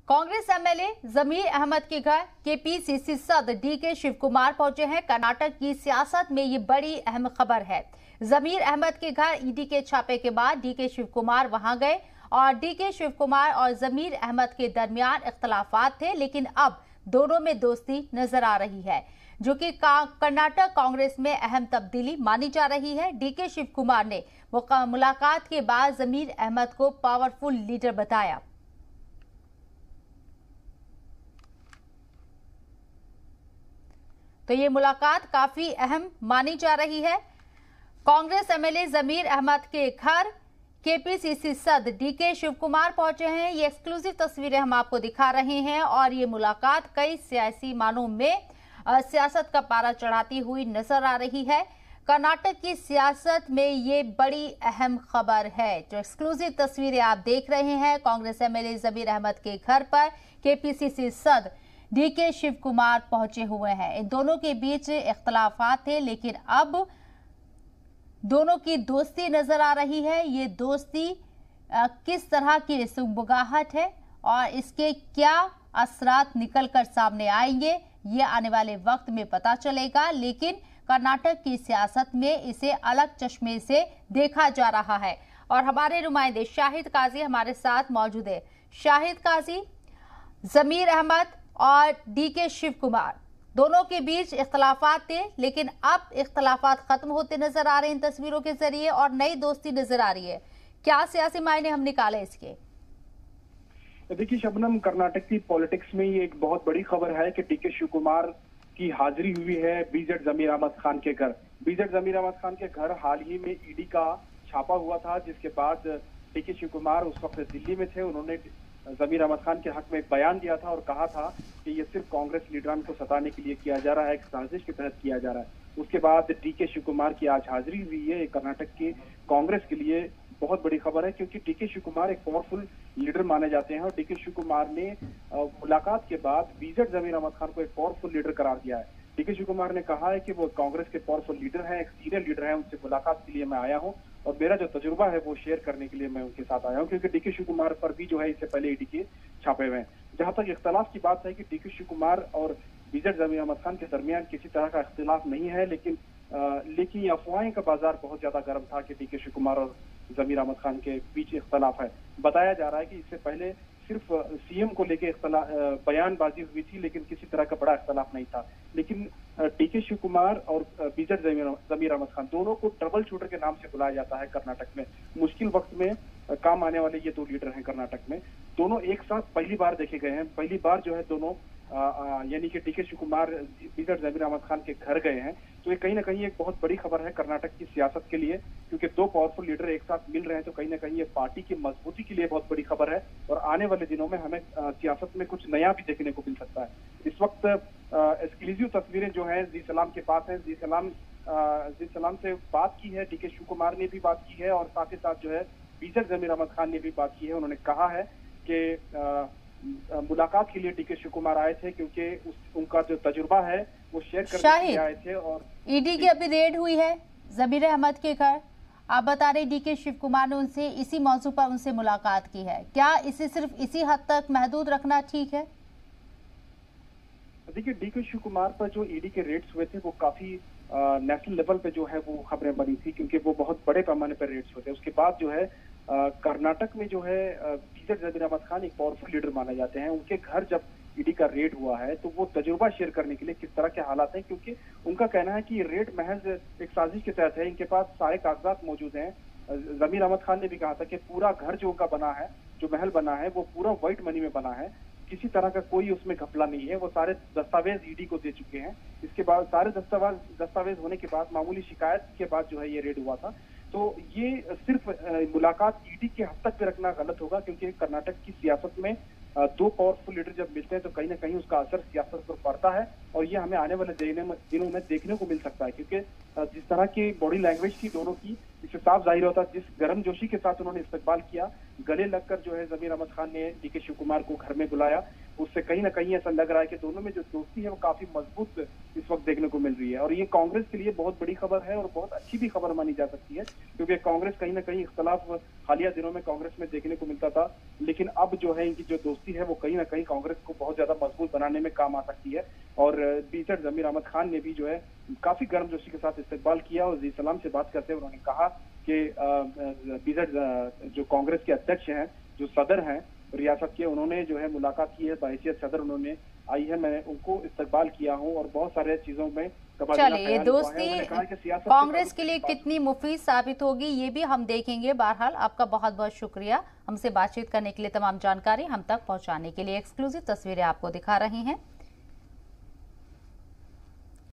Congress MLA जमीर अहमद के घर KPCC सदस्य डीके शिव कुमार पहुंचे हैं। कर्नाटक की सियासत में ये बड़ी अहम खबर है। जमीर अहमद के घर ईडी के छापे के बाद डीके शिव कुमार वहां गए और डीके शिव कुमार और जमीर अहमद के दरमियान इख्तलाफात थे, लेकिन अब दोनों में दोस्ती नजर आ रही है, जो कि कर्नाटक कांग्रेस में अहम तब्दीली मानी जा रही है। डीके शिव कुमार ने मुलाकात के बाद जमीर अहमद को पावरफुल लीडर बताया। तो ये मुलाकात काफी अहम मानी जा रही है। कांग्रेस एमएलए जमीर अहमद के घर केपीसीसी सदस्य डीके शिव कुमार पहुंचे हैं। ये एक्सक्लूसिव तस्वीरें हम आपको दिखा रहे हैं और ये मुलाकात कई सियासी मानों में सियासत का पारा चढ़ाती हुई नजर आ रही है। कर्नाटक की सियासत में ये बड़ी अहम खबर है। जो एक्सक्लूसिव तस्वीरें आप देख रहे हैं, कांग्रेस एमएलए जमीर अहमद के घर पर केपीसीसी सदस्य डीके शिव कुमार पहुंचे हुए हैं। इन दोनों के बीच इख्तलाफात थे, लेकिन अब दोनों की दोस्ती नजर आ रही है। ये दोस्ती किस तरह की सुगबुगाहट है और इसके क्या असरात निकलकर सामने आएंगे, ये आने वाले वक्त में पता चलेगा। लेकिन कर्नाटक की सियासत में इसे अलग चश्मे से देखा जा रहा है और हमारे नुमाइंदे शाहिद काजी हमारे साथ मौजूद है। शाहिद काजी, जमीर अहमद और डीके शिव कुमार दोनों के बीच इख्तलाफात थे, लेकिन अब इख्तलाफात खत्म होते नजर आ रहे हैं इन तस्वीरों के जरिए और नई दोस्ती नजर आ रही है। क्या सियासी मायने हम निकाले इसके? देखिए शबनम, कर्नाटक की पॉलिटिक्स में ये एक बहुत बड़ी खबर है कि डीके शिव कुमार की हाजिरी हुई है बीजेड जमीर अहमद खान के घर। बीजेड जमीर अहमद खान के घर हाल ही में ईडी का छापा हुआ था, जिसके बाद डीके शिव कुमार उस वक्त दिल्ली में थे। उन्होंने जमीर अहमद खान के हक में एक बयान दिया था और कहा था कि ये सिर्फ कांग्रेस लीडरान को सताने के लिए किया जा रहा है, एक साजिश के तहत किया जा रहा है। उसके बाद डीके शिव कुमार की आज हाजिरी हुई है। कर्नाटक की कांग्रेस के लिए बहुत बड़ी खबर है, क्योंकि डीके शिव कुमार एक पावरफुल लीडर माने जाते हैं और डीके शिव कुमार ने मुलाकात के बाद बीजेड जमीर अहमद खान को एक पावरफुल लीडर करार दिया है। डीके शिव कुमार ने कहा है कि वो कांग्रेस के पावरफुल लीडर हैं, एक सीनियर लीडर हैं, उनसे मुलाकात के लिए मैं आया हूं और मेरा जो तजुर्बा है वो शेयर करने के लिए मैं उनके साथ आया हूं, क्योंकि डीके शिव कुमार पर भी जो है इससे पहले ईडी के छापे हुए हैं। जहां तक इख्तलाफ की बात है कि डीके शिव कुमार और बीजेड जमीर अहमद खान के दरमियान किसी तरह का इख्तलाफ नहीं है, लेकिन ये अफवाहें का बाजार बहुत ज्यादा गर्म था कि डीके शिव कुमार और जमीर अहमद खान के बीच इख्तलाफ है। बताया जा रहा है कि इससे पहले सिर्फ सीएम को लेके बयानबाजी हुई थी, लेकिन किसी तरह का बड़ा इख्तलाफ नहीं था। लेकिन डीके शिव कुमार और बीजेड जमीर अहमद खान दोनों को ट्रबल शूटर के नाम से बुलाया जाता है कर्नाटक में। मुश्किल वक्त में काम आने वाले ये दो लीडर हैं कर्नाटक में। दोनों एक साथ पहली बार देखे गए हैं। पहली बार जो है दोनों यानी कि डीके शिव कुमार बीजेड जमीर अहमद खान के घर गए हैं। तो ये कहीं ना कहीं एक बहुत बड़ी खबर है कर्नाटक की सियासत के लिए, क्योंकि दो पावरफुल लीडर एक साथ मिल रहे हैं। तो कहीं ना कहीं ये पार्टी की मजबूती के लिए बहुत बड़ी खबर है और आने वाले दिनों में हमें सियासत में कुछ नया भी देखने को मिल सकता है। इस वक्त एक्सक्लूसिव तस्वीरें जो है जी सलाम के पास है। जी सलाम से बात की है, डीके शिव कुमार ने भी बात की है और साथ ही साथ जो है बीजेड जमीर अहमद खान ने भी बात की है। उन्होंने कहा है कि मुलाकात के लिए डीके शिव कुमार आए थे, क्योंकि उनका जो तजुर्बा है वो शेयर करने के लिए आए थे। और ईडी की अभी रेड हुई है जमीर अहमद के घर। आप बता रहे डीके शिव कुमार ने उनसे इसी मौजू पर उनसे मुलाकात की है। क्या इसे सिर्फ इसी हद तक महदूद रखना ठीक है? देखिए, डीके शिव कुमार पर जो ईडी के रेड्स हुए थे वो काफी नेशनल लेवल पे जो है वो खबरें बनी थी, क्योंकि वो बहुत बड़े पैमाने पर रेड्स हुए थे। उसके बाद जो है कर्नाटक में जो है बीजेड जमीर अहमद खान एक पावरफुल लीडर माने जाते हैं। उनके घर जब ईडी का रेड हुआ है तो वो तजुर्बा शेयर करने के लिए किस तरह के हालात हैं, क्योंकि उनका कहना है कि ये रेड महज एक साजिश के तहत है। इनके पास सारे कागजात मौजूद हैं। जमीर अहमद खान ने भी कहा था कि पूरा घर जो उनका बना है, जो महल बना है, वो पूरा व्हाइट मनी में बना है, किसी तरह का कोई उसमें घपला नहीं है। वो सारे दस्तावेज ईडी को दे चुके हैं। इसके बाद सारे दस्तावेज होने के बाद मामूली शिकायत के बाद जो है ये रेड हुआ था। तो ये सिर्फ मुलाकात ईडी के हद तक पे रखना गलत होगा, क्योंकि कर्नाटक की सियासत में दो पावरफुल लीडर जब मिलते हैं तो कहीं ना कहीं उसका असर सियासत पर पड़ता है और ये हमें आने वाले दिनों में देखने को मिल सकता है। क्योंकि जिस तरह की बॉडी लैंग्वेज थी दोनों की, इससे साफ जाहिर होता है जिस गर्मजोशी के साथ उन्होंने इस्तकबाल किया, गले लगकर जो है जमीर अहमद खान ने डीके शिव कुमार को घर में बुलाया, उससे कहीं ना कहीं ऐसा लग रहा है कि दोनों में जो दोस्ती है वो काफी मजबूत इस वक्त देखने को मिल रही है। और ये कांग्रेस के लिए बहुत बड़ी खबर है और बहुत अच्छी भी खबर मानी जा सकती है, क्योंकि कांग्रेस कहीं ना कहीं इख्तलाफ हालिया दिनों में कांग्रेस में देखने को मिलता था, लेकिन अब जो है इनकी जो दोस्ती है वो कहीं ना कहीं कांग्रेस को बहुत ज्यादा मजबूत बनाने में काम आ सकती है। और बीजेड जमीर अहमद खान ने भी जो है काफी गर्मजोशी के साथ इस्तकबाल किया और जी सलाम से बात करते हुए उन्होंने कहा कि बीजेड जो कांग्रेस के अध्यक्ष हैं, जो सदर हैं रियासत के, उन्होंने जो है मुलाकात की है बहैसियत सदर, उन्होंने आई है, मैं उनको इस्तकबाल किया हूं और बहुत सारे चीजों में चलिए ये दोस्ती कांग्रेस के लिए कितनी मुफीद साबित होगी ये भी हम देखेंगे। बहरहाल आपका बहुत बहुत शुक्रिया हमसे बातचीत करने के लिए, तमाम जानकारी हम तक पहुंचाने के लिए। एक्सक्लूसिव तस्वीरें आपको दिखा रहे हैं।